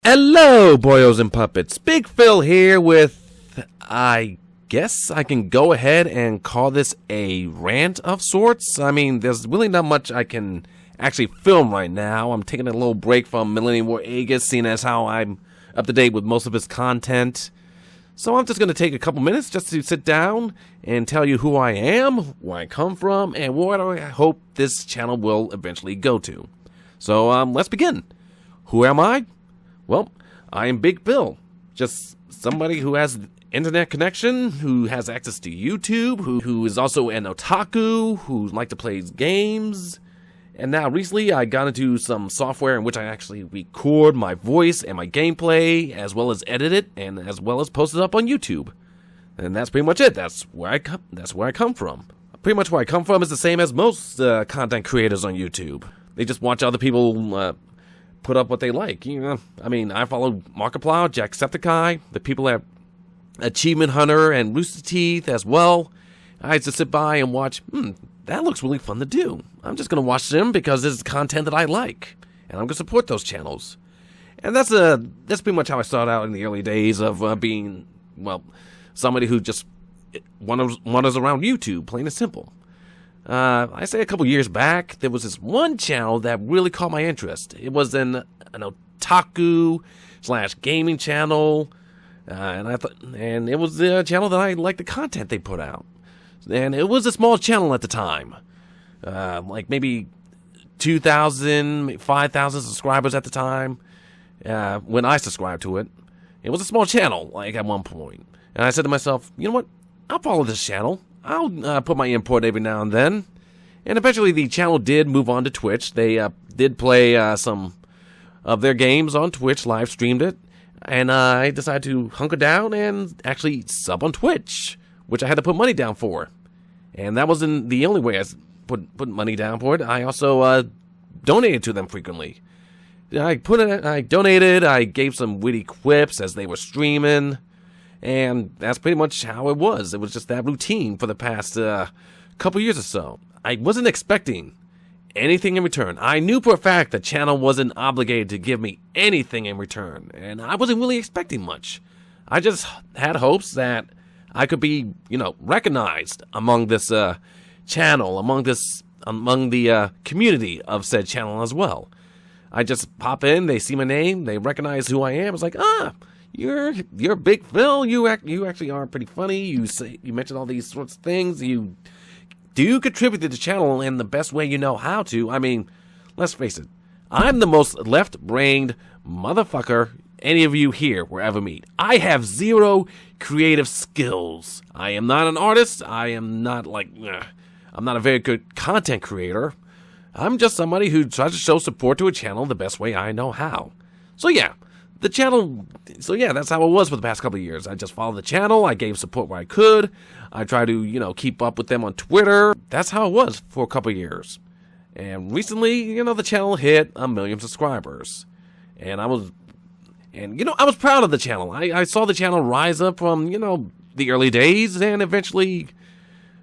Hello, boyos and puppets. Big Phil here with, I guess I can go ahead and call this a rant of sorts. I mean, there's really not much I can actually film right now. I'm taking a little break from Millennium War Aegis, seeing as how I'm up to date with most of his content. So I'm just going to take a couple minutes just to sit down and tell you who I am, where I come from, and what I hope this channel will eventually go to. So let's begin. Who am I? Well, I am Big Phil, just somebody who has internet connection, who has access to YouTube, who is also an otaku, who likes to play games. And now recently I got into some software in which I actually record my voice and my gameplay, as well as edit it, and as well as post it up on YouTube. And that's pretty much it. That's where I come from. Pretty much where I come from is the same as most content creators on YouTube. They just watch other people put up what they like. You know, I mean, I follow Markiplier, Jacksepticeye, the people at Achievement Hunter, and Rooster Teeth as well. I used to sit by and watch, that looks really fun to do. I'm just going to watch them because this is content that I like. And I'm going to support those channels. And that's pretty much how I started out in the early days of being, well, somebody who just wanders around YouTube, plain and simple. I say a couple years back, there was this one channel that really caught my interest. It was an otaku / gaming channel, and it was the channel that I liked the content they put out. And it was a small channel at the time, like maybe 2,000, 5,000 subscribers at the time. When I subscribed to it, it was a small channel, like at one point. And I said to myself, you know what? I'll follow this channel. I'll put my input every now and then. And eventually the channel did move on to Twitch. They did play some of their games on Twitch, live streamed it. And I decided to hunker down and actually sub on Twitch, which I had to put money down for. And that wasn't the only way I put money down for it. I also donated to them frequently. I donated, I gave some witty quips as they were streaming. And that's pretty much how it was. It was just that routine for the past couple years or so. I wasn't expecting anything in return. I knew for a fact the channel wasn't obligated to give me anything in return. And I wasn't really expecting much. I just had hopes that I could be, recognized among this channel, among the community of said channel as well. I just pop in, they see my name, they recognize who I am. It's like, You're Big Phil. You actually are pretty funny. You mention all these sorts of things. You do contribute to the channel in the best way you know how to. I mean, let's face it. I'm the most left-brained motherfucker any of you here will ever meet. I have zero creative skills. I am not an artist. I'm not a very good content creator. I'm just somebody who tries to show support to a channel the best way I know how. So yeah. The channel, that's how it was for the past couple of years. I just followed the channel, I gave support where I could, I tried to, keep up with them on Twitter. That's how it was for a couple of years. And recently, the channel hit 1 million subscribers. And I was proud of the channel. I saw the channel rise up from, the early days and eventually,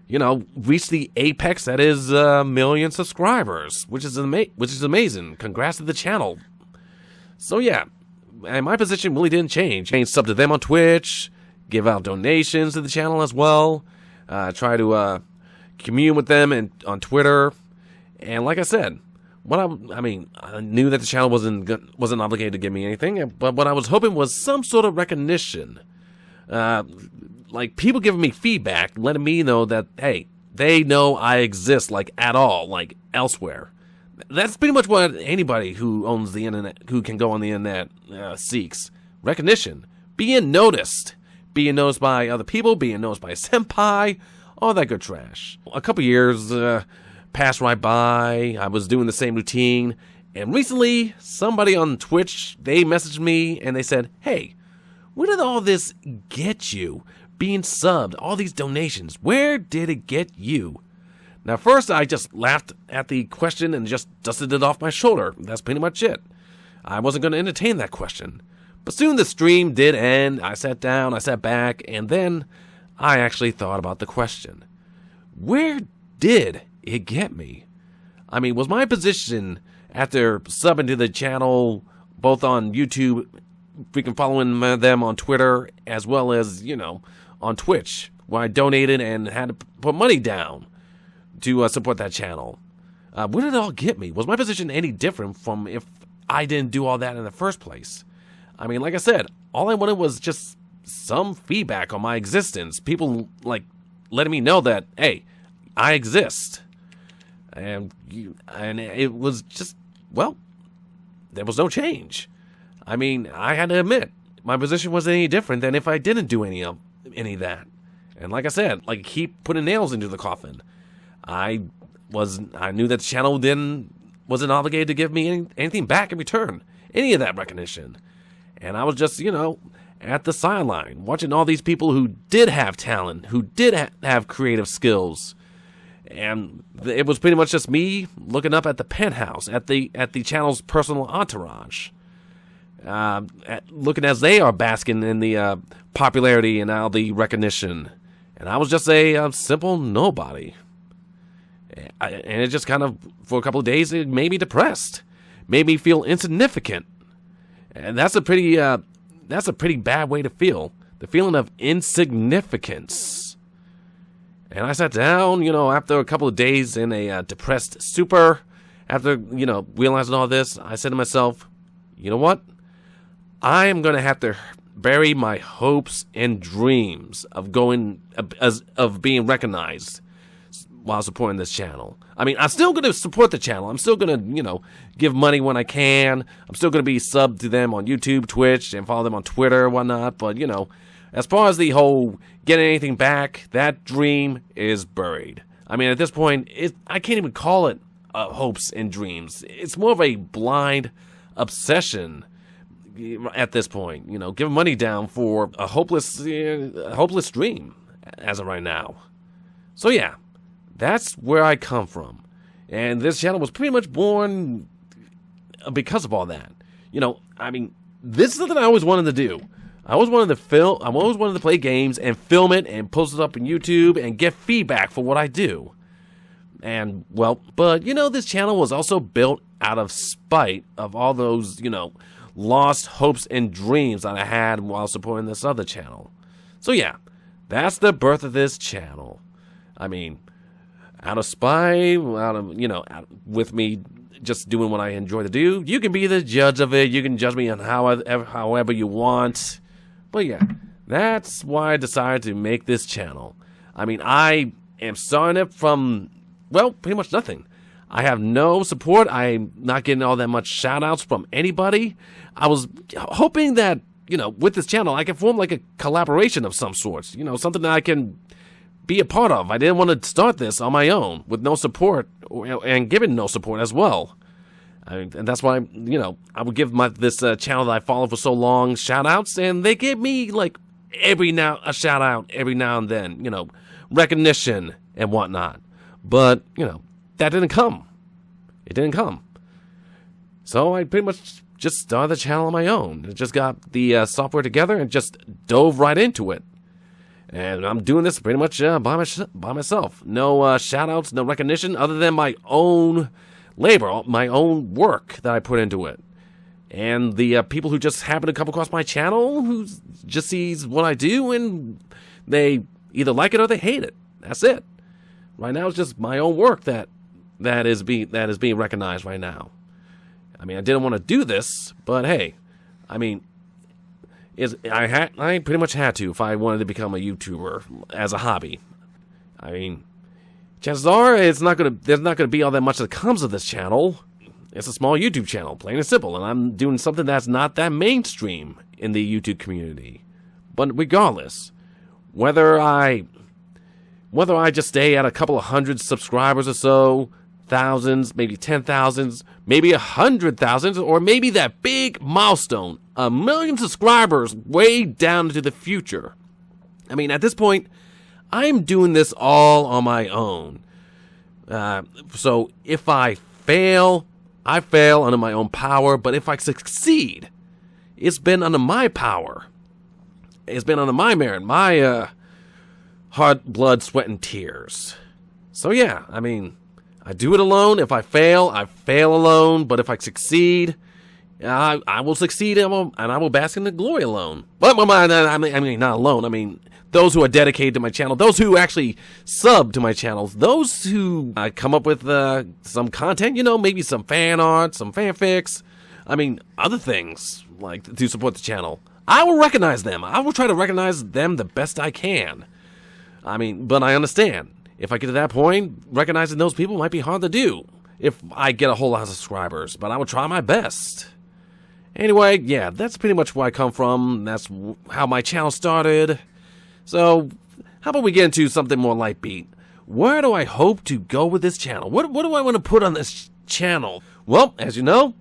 reach the apex that is 1 million subscribers, which is amazing. Congrats to the channel. So yeah. And my position really didn't change. I sub to them on Twitch, give out donations to the channel as well, try to commune with them on Twitter, and like I said, I knew that the channel wasn't obligated to give me anything, but what I was hoping was some sort of recognition, like people giving me feedback, letting me know that hey, they know I exist, like at all, like elsewhere. That's pretty much what anybody who owns the internet, who can go on the internet, seeks. Recognition. Being noticed. Being noticed by other people, being noticed by a senpai, all that good trash. A couple years passed right by, I was doing the same routine, and recently, somebody on Twitch, they messaged me and they said, hey, where did all this get you? Being subbed, all these donations, where did it get you? Now, first, I just laughed at the question and just dusted it off my shoulder. That's pretty much it. I wasn't going to entertain that question. But soon the stream did end. I sat down, I sat back, and then I actually thought about the question. Where did it get me? I mean, was my position after subbing to the channel, both on YouTube freaking following them on Twitter as well as, on Twitch, where I donated and had to put money down to support that channel. Where did it all get me? Was my position any different from if I didn't do all that in the first place? I mean, like I said, all I wanted was just some feedback on my existence. People, letting me know that, hey, I exist. And it was just, well, there was no change. I mean, I had to admit, my position wasn't any different than if I didn't do any of that. And like I said, keep putting nails into the coffin. I knew that the channel wasn't obligated to give me anything back in return, any of that recognition. And I was just, at the sideline, watching all these people who did have talent, who did have creative skills. And it was pretty much just me looking up at the penthouse, at the channel's personal entourage, looking as they are basking in the popularity and all the recognition. And I was just a simple nobody. And it just kind of, for a couple of days, it made me depressed, made me feel insignificant. And that's a pretty bad way to feel, the feeling of insignificance. And I sat down, after a couple of days in a depressed stupor, after, realizing all this, I said to myself, you know what? I am going to have to bury my hopes and dreams of being recognized while supporting this channel. I mean, I'm still going to support the channel. I'm still going to, give money when I can. I'm still going to be subbed to them on YouTube, Twitch, and follow them on Twitter and whatnot. But, as far as the whole getting anything back, that dream is buried. I mean, at this point, I can't even call it hopes and dreams. It's more of a blind obsession at this point. Giving money down for a hopeless dream as of right now. So yeah, that's where I come from. And this channel was pretty much born because of all that. I mean, this is something I always wanted to do. I always wanted to play games and film it and post it up on YouTube and get feedback for what I do. And, well, but, this channel was also built out of spite of all those, lost hopes and dreams that I had while supporting this other channel. So, yeah, that's the birth of this channel. I mean, out of spite, with me just doing what I enjoy to do. You can be the judge of it. You can judge me on however you want. But yeah, that's why I decided to make this channel. I mean, I am starting it from, well, pretty much nothing. I have no support. I'm not getting all that much shout-outs from anybody. I was hoping that, with this channel, I can form a collaboration of some sorts. Something that I can be a part of. I didn't want to start this on my own with no support and given no support as well. And that's why, I would give this channel that I followed for so long shout-outs, and they give me, a shout-out every now and then, recognition and whatnot. But, that didn't come. It didn't come. So I pretty much just started the channel on my own. I just got the software together and just dove right into it. And I'm doing this pretty much by myself. No shout-outs, no recognition, other than my own labor, my own work that I put into it. And the people who just happen to come across my channel, who just sees what I do, and they either like it or they hate it. That's it. Right now, it's just my own work that is being recognized right now. I mean, I didn't want to do this, but hey, I mean, I pretty much had to if I wanted to become a YouTuber as a hobby. I mean, chances are there's not gonna be all that much that comes of this channel. It's a small YouTube channel, plain and simple, and I'm doing something that's not that mainstream in the YouTube community. But regardless, whether I just stay at a couple of hundred subscribers or so, thousands, maybe 10,000s, maybe 100,000, or maybe that big milestone, 1 million subscribers way down into the future. I mean, at this point, I'm doing this all on my own. So if I fail, I fail under my own power, but if I succeed, it's been under my power. It's been under my merit, my heart, blood, sweat, and tears. So yeah, I mean, I do it alone. If I fail alone, but if I succeed, I will succeed and I will bask in the glory alone. But I mean, not alone. I mean, those who are dedicated to my channel, those who actually sub to my channels, those who come up with some content, maybe some fan art, some fanfics, I mean, other things, like to support the channel. I will recognize them. I will try to recognize them the best I can. I mean, but I understand. If I get to that point, recognizing those people might be hard to do if I get a whole lot of subscribers, but I will try my best. Anyway, yeah, that's pretty much where I come from. That's how my channel started. So, how about we get into something more light beat? Where do I hope to go with this channel? What do I want to put on this channel? Well, as you know,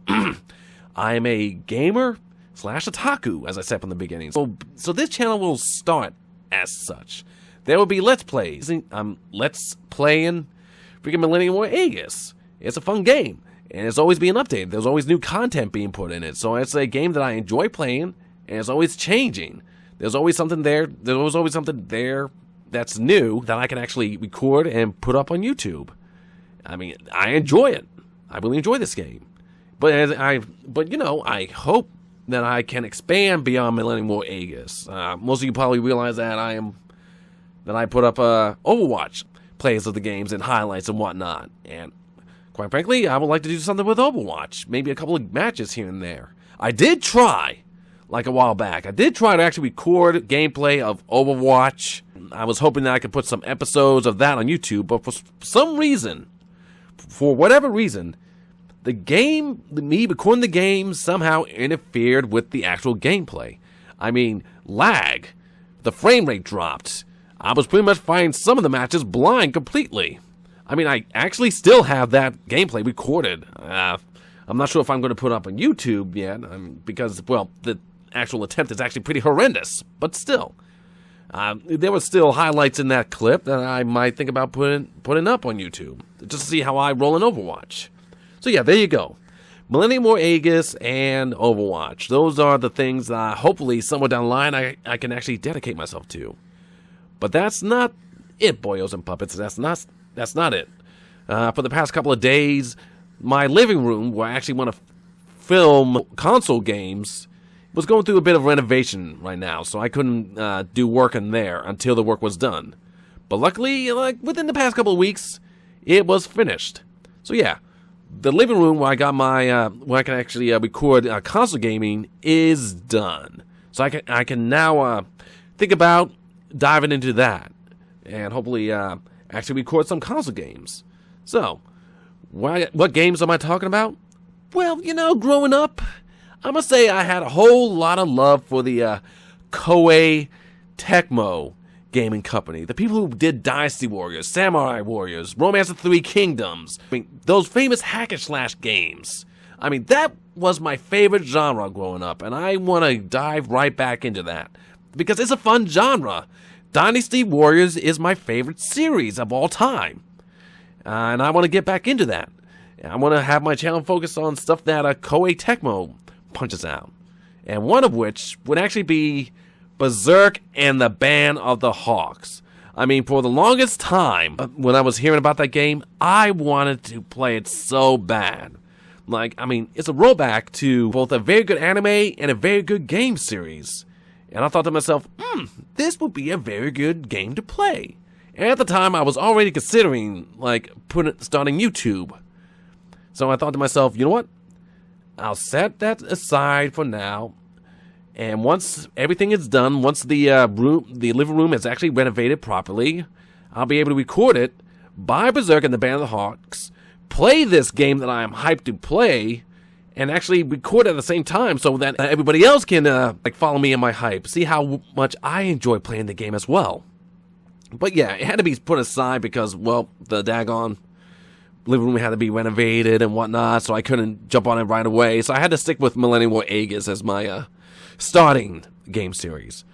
I am a gamer / otaku, as I said from the beginning. So this channel will start as such. There will be Let's Plays. Let's Playing freaking Millennium War Aegis. It's a fun game, and it's always being updated. There's always new content being put in it. So it's a game that I enjoy playing, and it's always changing. There's always something there. There's always something there that's new that I can actually record and put up on YouTube. I mean, I enjoy it. I really enjoy this game. But I hope that I can expand beyond Millennium War Aegis. Most of you probably realize that I put up Overwatch plays of the games and highlights and whatnot. And quite frankly, I would like to do something with Overwatch. Maybe a couple of matches here and there. I did try, like a while back, I did try to actually record gameplay of Overwatch. I was hoping that I could put some episodes of that on YouTube, but for some reason, for whatever reason, me recording the game somehow interfered with the actual gameplay. I mean, lag. The frame rate dropped. I was pretty much fighting some of the matches blind completely. I mean, I actually still have that gameplay recorded. I'm not sure if I'm going to put it up on YouTube yet, because, well, the actual attempt is actually pretty horrendous, but still. There were still highlights in that clip that I might think about putting up on YouTube, just to see how I roll in Overwatch. So yeah, there you go. Millennium War Aegis and Overwatch. Those are the things that hopefully somewhere down the line I can actually dedicate myself to. But that's not it, boyos and puppets. That's not it. For the past couple of days, my living room, where I actually want to film console games, was going through a bit of renovation right now, so I couldn't do work in there until the work was done. But luckily, like within the past couple of weeks, it was finished. So yeah, the living room where I got my where I can actually record console gaming is done. So I can now think about diving into that and hopefully actually record some console games. So, what games am I talking about? Well, growing up, I must say I had a whole lot of love for the Koei Tecmo gaming company. The people who did Dynasty Warriors, Samurai Warriors, Romance of Three Kingdoms. I mean, those famous hack and slash games. I mean, that was my favorite genre growing up, and I want to dive right back into that because it's a fun genre. Dynasty Warriors is my favorite series of all time, and I want to get back into that. I want to have my channel focus on stuff that Koei Tecmo punches out, and one of which would actually be Berserk and the Band of the Hawks. I mean, for the longest time, when I was hearing about that game, I wanted to play it so bad. Like, I mean, it's a rollback to both a very good anime and a very good game series. And I thought to myself, this would be a very good game to play. And at the time, I was already considering, like, starting YouTube. So I thought to myself, you know what? I'll set that aside for now. And once everything is done, once the living room is actually renovated properly, I'll be able to record it, buy Berserk and the Band of the Hawks, play this game that I am hyped to play, and actually record at the same time so that everybody else can follow me in my hype, see how much I enjoy playing the game as well. But yeah, it had to be put aside because, well, the daggone living room had to be renovated and whatnot, so I couldn't jump on it right away. So I had to stick with Millennium War Aegis as my starting game series.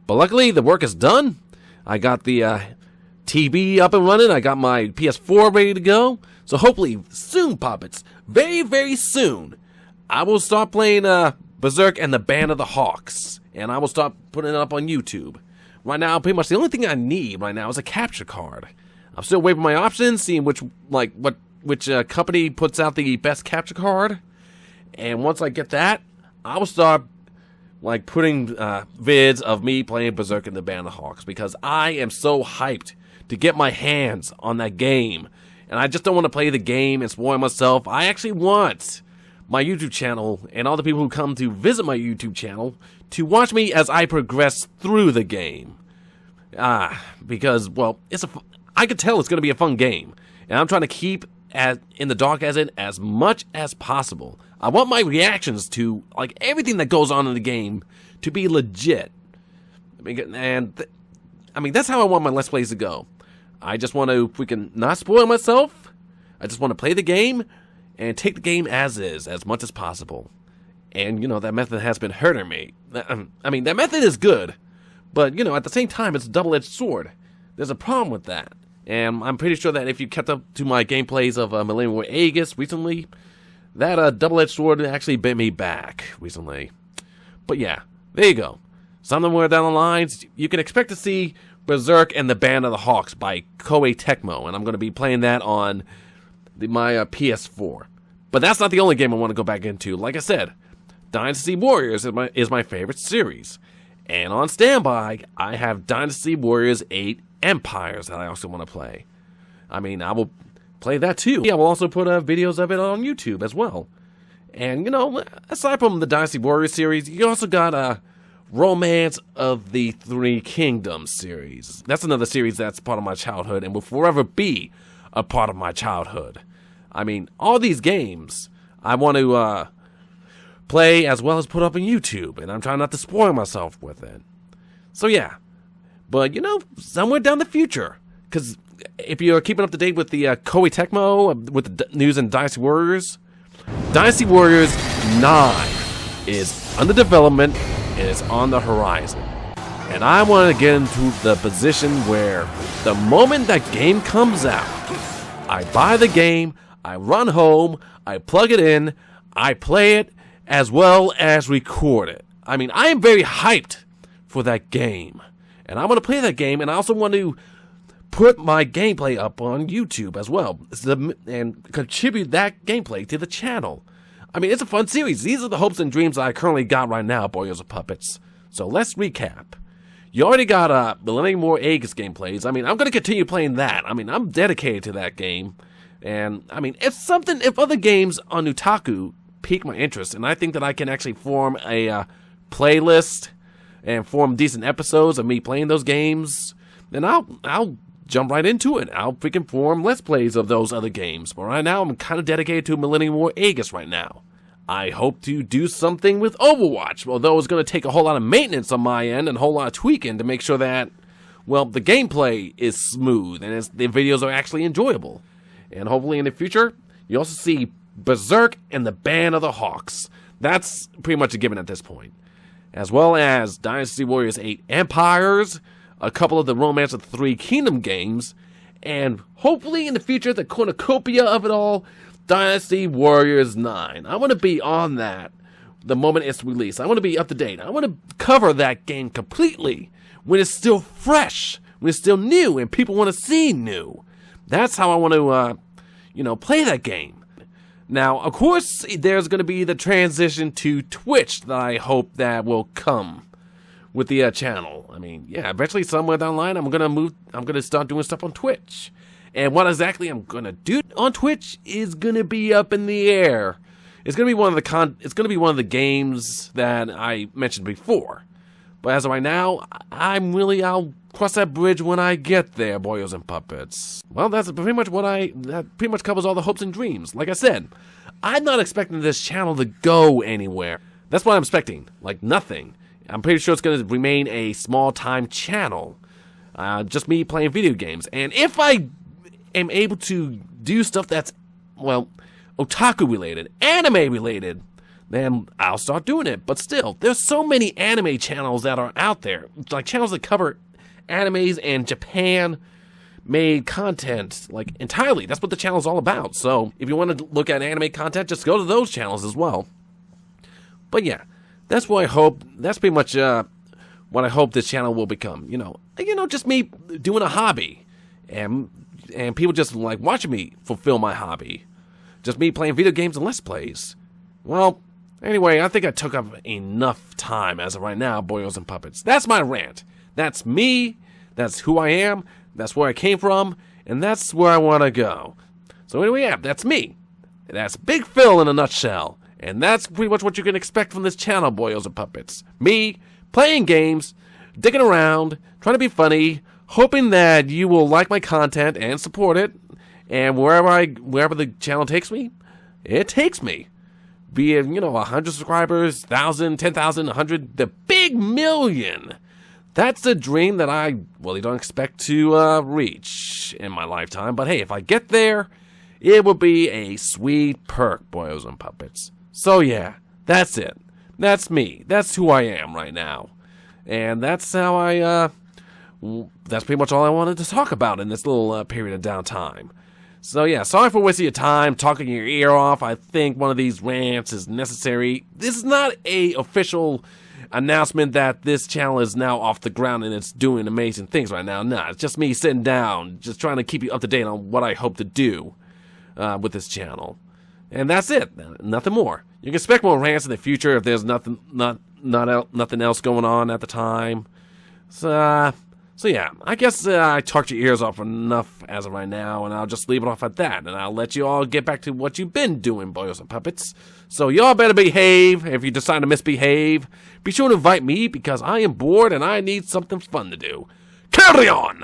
But luckily, the work is done. I got the TV up and running. I got my PS4 ready to go. So hopefully, soon, puppets, very, very soon, I will start playing Berserk and the Band of the Hawks. And I will start putting it up on YouTube. Right now, pretty much the only thing I need right now is a capture card. I'm still waiting my options, seeing which company puts out the best capture card. And once I get that, I will start like putting vids of me playing Berserk in the Band of Hawks, because I am so hyped to get my hands on that game. And I just don't want to play the game and spoil myself. I actually want my YouTube channel and all the people who come to visit my YouTube channel to watch me as I progress through the game. Because, well, I could tell it's going to be a fun game. And I'm trying to keep in the dark as much as possible. I want my reactions to, like, everything that goes on in the game to be legit. I mean, that's how I want my Let's Plays to go. I just want to freaking not spoil myself. I just want to play the game and take the game as is, as much as possible. And, you know, that method has been hurting me. I mean, that method is good, but, you know, at the same time, it's a double-edged sword. There's a problem with that. And I'm pretty sure that if you kept up to my gameplays of Millennium War Aegis recently, that double-edged sword actually bit me back recently. But yeah, there you go. Somewhere down the lines, you can expect to see Berserk and the Band of the Hawks by Koei Tecmo, and I'm going to be playing that on my PS4. But that's not the only game I want to go back into. Like I said, Dynasty Warriors is my favorite series. And on standby, I have Dynasty Warriors 8 Empires that I also want to play. I mean, I will play that too. I will also put videos of it on YouTube as well. And, you know, aside from the Dynasty Warriors series, you also got Romance of the Three Kingdoms series. That's another series that's part of my childhood and will forever be a part of my childhood. I mean, all these games I want to play as well as put up on YouTube, and I'm trying not to spoil myself with it. So yeah, but you know, somewhere down the future, because if you're keeping up to date with the Koei Tecmo, with the news in Dynasty Warriors 9 is under development and is on the horizon. And I want to get into the position where the moment that game comes out, I buy the game, I run home, I plug it in, I play it, as well as record it. I mean, I am very hyped for that game. And I want to play that game, and I also want to put my gameplay up on YouTube as well, and contribute that gameplay to the channel. I mean, it's a fun series. These are the hopes and dreams I currently got right now, Boyos of Puppets. So let's recap. You already got Millennium War Aegis gameplays. I mean, I'm going to continue playing that. I mean, I'm dedicated to that game. And, I mean, if other games on Otaku pique my interest, and I think that I can actually form a playlist and form decent episodes of me playing those games, then I'll jump right into it. I'll freaking form Let's Plays of those other games. But right now, I'm kind of dedicated to Millennium War Aegis right now. I hope to do something with Overwatch, although it's going to take a whole lot of maintenance on my end and a whole lot of tweaking to make sure that, well, the gameplay is smooth and the videos are actually enjoyable. And hopefully in the future, you also see Berserk and the Band of the Hawks. That's pretty much a given at this point. As well as Dynasty Warriors 8 Empires, a couple of the Romance of the Three Kingdom games, and hopefully in the future, the cornucopia of it all, Dynasty Warriors 9. I want to be on that the moment it's released. I want to be up to date. I want to cover that game completely when it's still fresh, when it's still new, and people want to see new. That's how I want to, play that game. Now, of course, there's going to be the transition to Twitch that I hope that will come with the channel. I mean, yeah, eventually somewhere down the line, I'm going to start doing stuff on Twitch. And what exactly I'm going to do on Twitch is going to be up in the air. It's going to be one of the games that I mentioned before. But as of right now, I'll cross that bridge when I get there, Boyos and Puppets. Well, that's pretty much that pretty much covers all the hopes and dreams. Like I said, I'm not expecting this channel to go anywhere. That's what I'm expecting. Like nothing. I'm pretty sure it's going to remain a small-time channel. Just me playing video games. And if I am able to do stuff that's, well, otaku-related, anime-related, then I'll start doing it. But still, there's so many anime channels that are out there. Like channels that cover animes and Japan-made content, like entirely. That's what the channel's all about. So if you want to look at anime content, just go to those channels as well. But yeah, that's what I hope. That's pretty much what I hope this channel will become. Just me doing a hobby, and people just like watching me fulfill my hobby. Just me playing video games and Let's Plays. Well, anyway, I think I took up enough time as of right now, boyos and puppets. That's my rant. That's me. That's who I am. That's where I came from. And that's where I want to go. So anyway, yeah, that's me. That's Big Phil in a nutshell. And that's pretty much what you can expect from this channel, boyos and puppets. Me, playing games, digging around, trying to be funny, hoping that you will like my content and support it. And wherever the channel takes me, it takes me. Be it, 100 subscribers, 1,000, 10,000, 100, the big million. That's the dream that I really don't expect to reach in my lifetime. But hey, if I get there, it will be a sweet perk, boyos and puppets. So yeah, that's it. That's me. That's who I am right now. And that's how that's pretty much all I wanted to talk about in this little period of downtime. So yeah, sorry for wasting your time, talking your ear off. I think one of these rants is necessary. This is not a official announcement that this channel is now off the ground and it's doing amazing things right now. Nah, it's just me sitting down, just trying to keep you up to date on what I hope to do with this channel. And that's it. Nothing more. You can expect more rants in the future if there's nothing else going on at the time. So yeah, I guess I talked your ears off enough as of right now, and I'll just leave it off at that, and I'll let you all get back to what you've been doing, boyos and puppets. So y'all better behave. If you decide to misbehave, be sure to invite me, because I am bored and I need something fun to do. Carry on!